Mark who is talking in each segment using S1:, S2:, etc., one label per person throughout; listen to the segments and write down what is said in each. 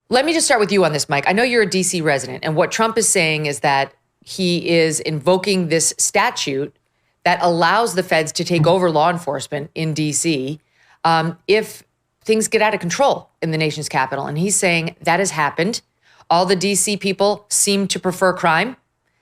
S1: Let me just start with you on this, Mike. I know you're a DC resident, and what Trump is saying is that he is invoking this statute that allows the feds to take over law enforcement in DC if things get out of control in the nation's capital. And he's saying that has happened. All the DC people seem to prefer crime,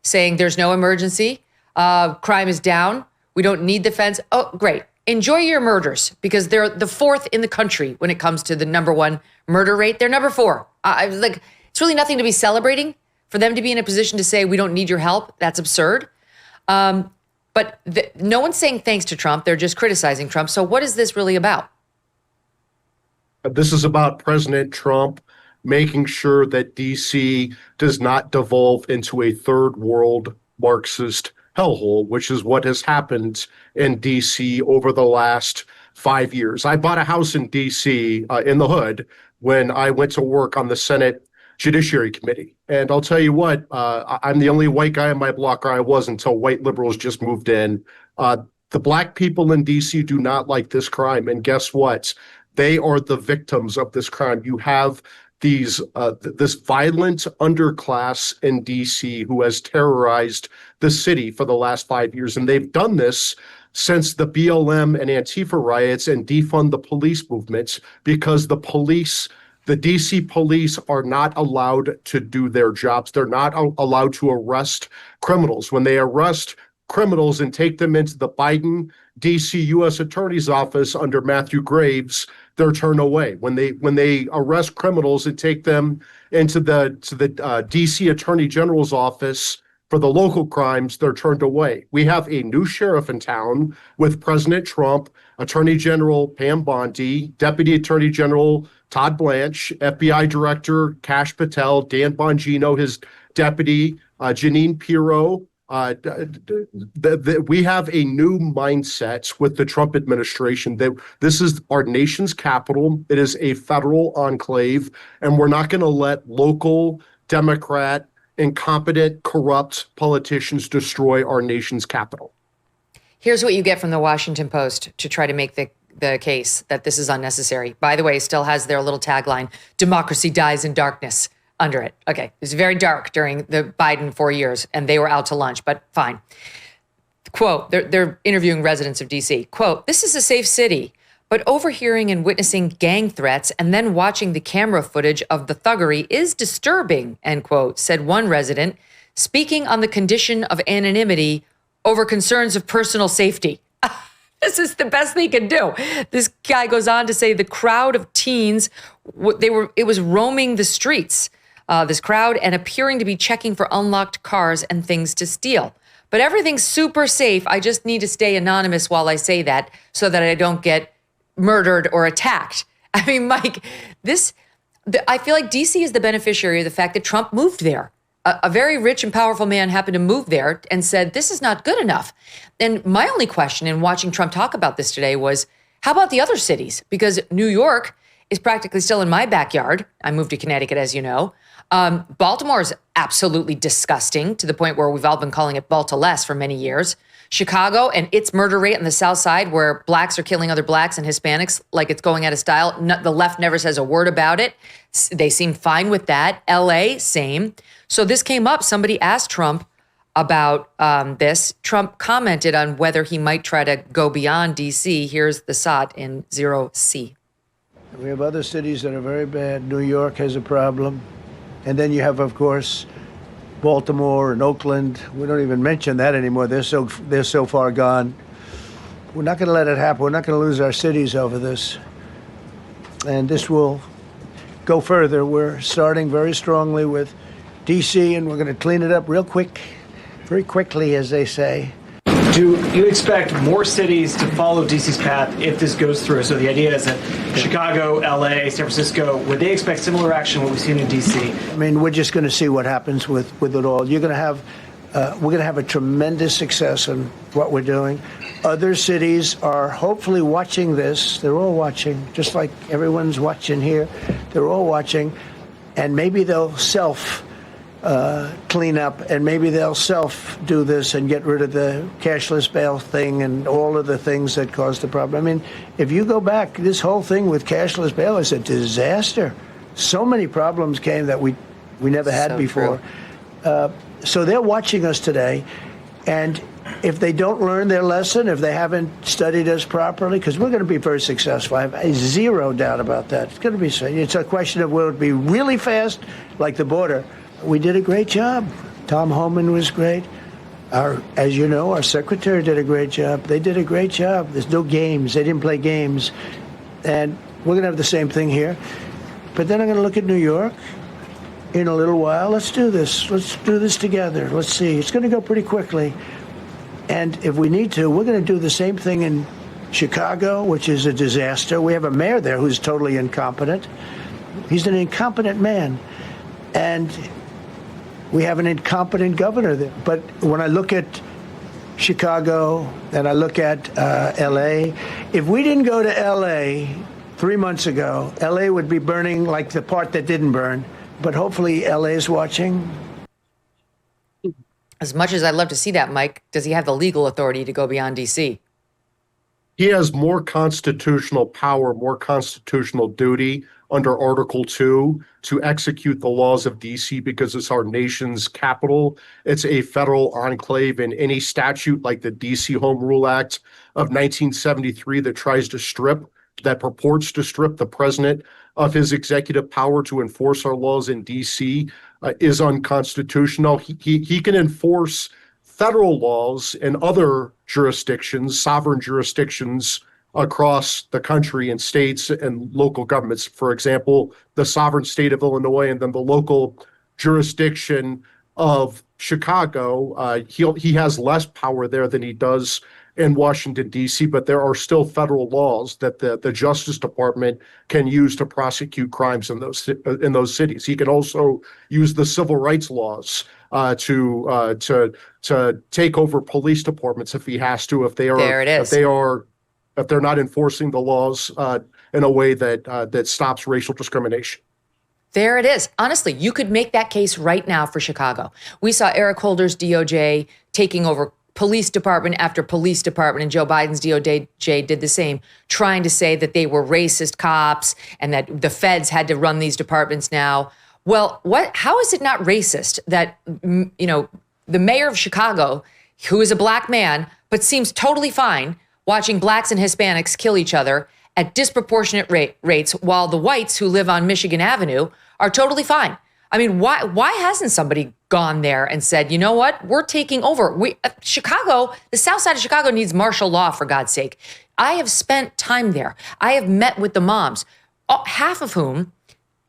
S1: saying there's no emergency. Crime is down. We don't need the feds. Oh, great. Enjoy your murders, because they're the fourth in the country when it comes to the number one murder rate. They're number 4. It's really nothing to be celebrating. For them to be in a position to say, we don't need your help, that's absurd. But no one's saying thanks to Trump. They're just criticizing Trump. So what is this really about?
S2: This is about President Trump making sure that D.C. does not devolve into a third world Marxist hellhole, which is what has happened in D.C. over the last 5 years. I bought a house in D.C. In the hood when I went to work on the Senate Judiciary Committee. And I'll tell you what, I'm the only white guy on my block, or I was until white liberals just moved in. The black people in D.C. do not like this crime. And guess what? They are the victims of this crime. You have this violent underclass in D.C. who has terrorized the city for the last 5 years. And they've done this since the BLM and Antifa riots and defund the police movements, because the DC police are not allowed to do their jobs. They're not allowed to arrest criminals. When they arrest criminals and take them into the Biden DC U.S. Attorney's Office under Matthew Graves, they're turned away. When they arrest criminals and take them into the DC Attorney General's office for the local crimes, they're turned away. We have a new sheriff in town with President Trump, Attorney General Pam Bondi, Deputy Attorney General Todd Blanche, FBI Director Kash Patel, Dan Bongino, his deputy, Janine Pirro. We have a new mindset with the Trump administration that this is our nation's capital. It is a federal enclave, and we're not going to let local Democrat, incompetent, corrupt politicians destroy our nation's capital.
S1: Here's what you get from the Washington Post to try to make the case that this is unnecessary. By the way, still has their little tagline, democracy dies in darkness, under it. Okay, it was very dark during the Biden 4 years, and they were out to lunch, but fine. Quote, they're interviewing residents of D.C. Quote, this is a safe city, but overhearing and witnessing gang threats and then watching the camera footage of the thuggery is disturbing, end quote, said one resident, speaking on the condition of anonymity over concerns of personal safety. This is the best they can do. This guy goes on to say the crowd of teens, it was roaming the streets, this crowd, and appearing to be checking for unlocked cars and things to steal. But everything's super safe. I just need to stay anonymous while I say that so that I don't get murdered or attacked. I mean, Mike, I feel like DC is the beneficiary of the fact that Trump moved there. A very rich and powerful man happened to move there and said, this is not good enough. And my only question in watching Trump talk about this today was, how about the other cities? Because New York is practically still in my backyard. I moved to Connecticut, as you know. Baltimore is absolutely disgusting to the point where we've all been calling it Balta-less for many years. Chicago and its murder rate on the South Side, where blacks are killing other blacks and Hispanics like it's going out of style. The left never says a word about it. They seem fine with that. LA, same. So this came up. Somebody asked Trump about this. Trump commented on whether he might try to go beyond D.C. Here's the SOT in 0C.
S3: We have other cities that are very bad. New York has a problem. And then you have, of course, Baltimore and Oakland. We don't even mention that anymore. They're so far gone. We're not going to let it happen. We're not going to lose our cities over this. And this will go further. We're starting very strongly with D.C., and we're going to clean it up real quick, very quickly, as they say.
S4: Do you expect more cities to follow D.C.'s path if this goes through? So the idea is that Chicago, L.A., San Francisco, would they expect similar action what we've seen in D.C.?
S3: I mean, we're just going to see what happens with it all. We're going to have a tremendous success in what we're doing. Other cities are hopefully watching this. They're all watching, just like everyone's watching here. They're all watching, and maybe they'll clean up, and maybe they'll do this and get rid of the cashless bail thing and all of the things that caused the problem. I mean, if you go back, this whole thing with cashless bail is a disaster. So many problems came that we never had
S1: So
S3: before. So they're watching us today, and if they don't learn their lesson, if they haven't studied us properly, because we're going to be very successful. I have zero doubt about that. It's going to be. It's a question of will it be really fast, like the border. We did a great job. Tom Homan was great. As you know, our secretary did a great job. They did a great job. There's no games. They didn't play games. And we're going to have the same thing here. But then I'm going to look at New York in a little while. Let's do this. Let's do this together. Let's see. It's going to go pretty quickly. And if we need to, we're going to do the same thing in Chicago, which is a disaster. We have a mayor there who's totally incompetent. He's an incompetent man. And we have an incompetent governor there. But when I look at Chicago and I look at L.A., if we didn't go to L.A. 3 months ago, L.A. would be burning like the part that didn't burn. But hopefully L.A. is watching.
S1: As much as I'd love to see that, Mike, does he have the legal authority to go beyond D.C.?
S2: He has more constitutional power, more constitutional duty under Article 2 to execute the laws of D.C. because it's our nation's capital. It's a federal enclave, and any statute like the D.C. Home Rule Act of 1973 that purports to strip the president of his executive power to enforce our laws in D.C. Is unconstitutional. He can enforce federal laws in other jurisdictions, sovereign jurisdictions across the country and states and local governments. For example, the sovereign state of Illinois and then the local jurisdiction of Chicago. He has less power there than he does in Washington, D.C., but there are still federal laws that the Justice Department can use to prosecute crimes in those cities. He can also use the civil rights laws to take over police departments if he has to, if they're not enforcing the laws in a way that stops racial discrimination.
S1: There it is. Honestly, you could make that case right now for Chicago. We saw Eric Holder's DOJ taking over police department after police department, and Joe Biden's DOJ did the same, trying to say that they were racist cops and that the feds had to run these departments now. Well, how is it not racist that, the mayor of Chicago, who is a black man, but seems totally fine watching blacks and Hispanics kill each other at disproportionate rates, while the whites who live on Michigan Avenue are totally fine? I mean, why hasn't somebody gone there and said, you know what, we're taking over? Chicago, the south side of Chicago needs martial law, for God's sake. I have spent time there. I have met with the moms, half of whom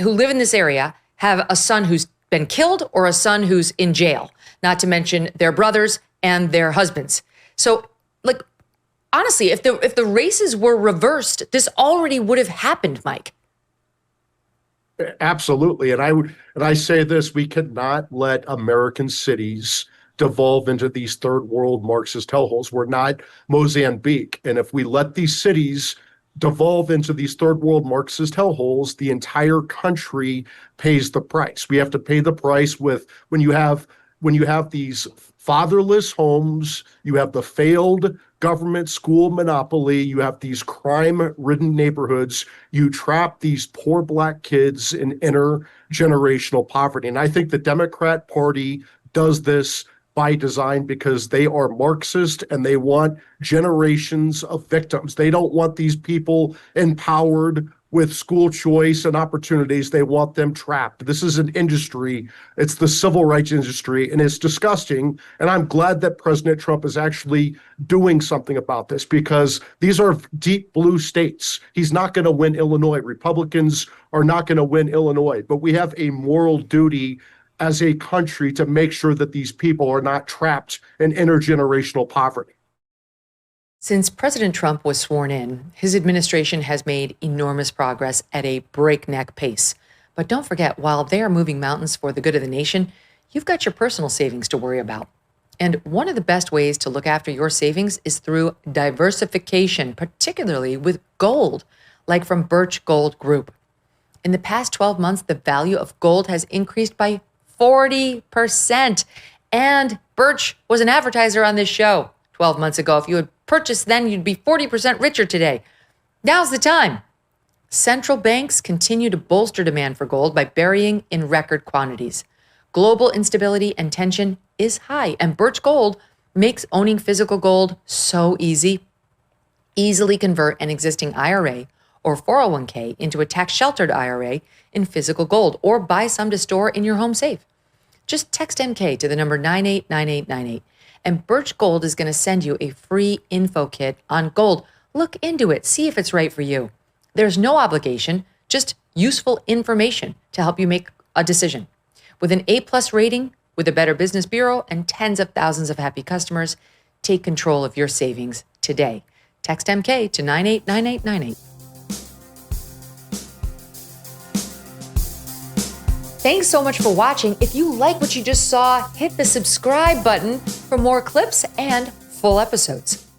S1: who live in this area have a son who's been killed or a son who's in jail, not to mention their brothers and their husbands. So, honestly, if the races were reversed, this already would have happened, Mike.
S2: Absolutely. And I say this, we cannot let American cities devolve into these third world Marxist hellholes. We're not Mozambique. And if we let these cities devolve into these third world Marxist hellholes, the entire country pays the price. We have to pay the price with when you have these fatherless homes, you have the failed government school monopoly, you have these crime-ridden neighborhoods, you trap these poor black kids in intergenerational poverty. And I think the Democrat Party does this by design because they are Marxist and they want generations of victims. They don't want these people empowered with school choice and opportunities. They want them trapped. This is an industry. It's the civil rights industry, and it's disgusting. And I'm glad that President Trump is actually doing something about this because these are deep blue states. He's not going to win Illinois. Republicans are not going to win Illinois. But we have a moral duty as a country to make sure that these people are not trapped in intergenerational poverty.
S1: Since President Trump was sworn in, his administration has made enormous progress at a breakneck pace. But don't forget, while they are moving mountains for the good of the nation, you've got your personal savings to worry about. And one of the best ways to look after your savings is through diversification, particularly with gold, like from Birch Gold Group. In the past 12 months, the value of gold has increased by 40%. And Birch was an advertiser on this show 12 months ago. If you had purchased then, you'd be 40% richer today. Now's the time. Central banks continue to bolster demand for gold by burying in record quantities. Global instability and tension is high, and Birch Gold makes owning physical gold so easy. Easily convert an existing IRA or 401k into a tax-sheltered IRA in physical gold, or buy some to store in your home safe. Just text MK to the number 989898, and Birch Gold is going to send you a free info kit on gold. Look into it, see if it's right for you. There's no obligation, just useful information to help you make a decision. With an A+ rating, with a Better Business Bureau, and tens of thousands of happy customers, take control of your savings today. Text MK to 989898. Thanks so much for watching. If you like what you just saw, hit the subscribe button for more clips and full episodes.